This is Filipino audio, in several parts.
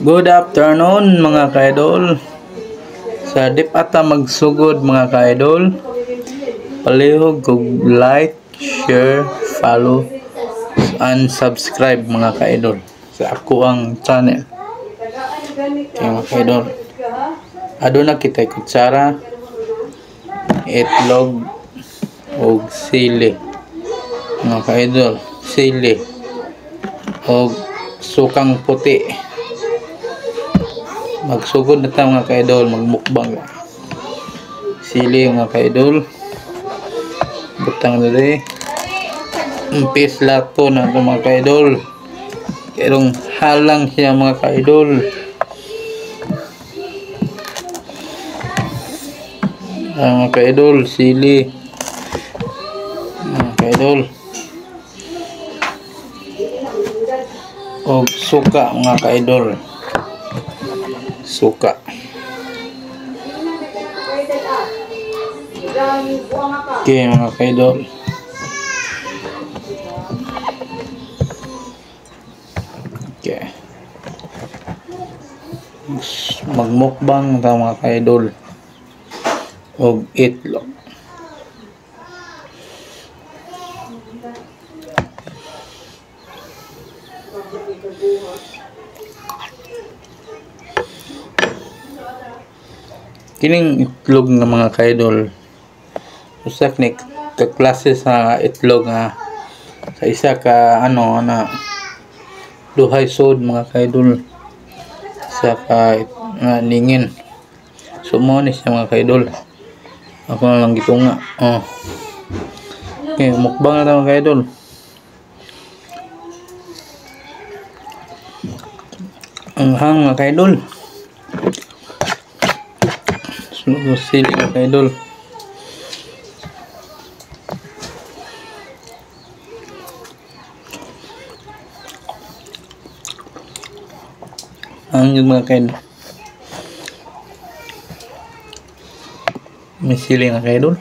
Good afternoon mga ka-idol. Sa dip ata magsugod mga ka-idol. Palihog kog like, share, follow, and subscribe mga ka-idol sa ako ang channel. Okay, mga ka-idol. Aduna kita kutsara, itlog, og sili. Mga ka-idol, sili og sukang puti. Magsugod na tayo mga ka-idol, magmukbang. Sili mga ka-idol. Butang na rin. Umpis lato na ito mga ka-idol. Kairong halang siya mga ka-idol. Mga ka-idol, sili. Mga ka-idol. O suka mga ka-idol. Suka. Okay mga ka-idol. Okay. Magmukbang na mga ka-idol. Og itlog. Kining itlog ng mga ka-idol, usak ni klase sa itlog nga sa isa ka ano na duhay sod mga ka-idol sa ka ningin. So mo ni siya mga ka-idol. Ako na lang gitunga. Okay, mukbang na tayo mga ka-idol. Ang hang mga ka-idol. Sili mga ka-idol. Ang yung mga ka-idol. May sili mga ka-idol.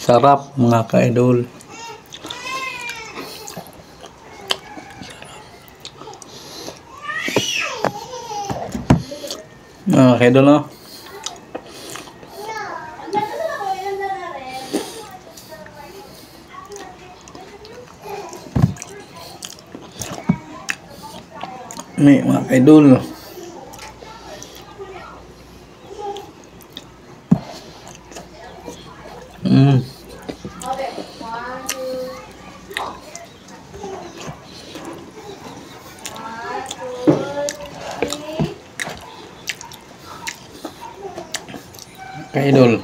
Sarap mga ka-idol. Mga ka-idol no? May mga ka-idol. Ka-idol.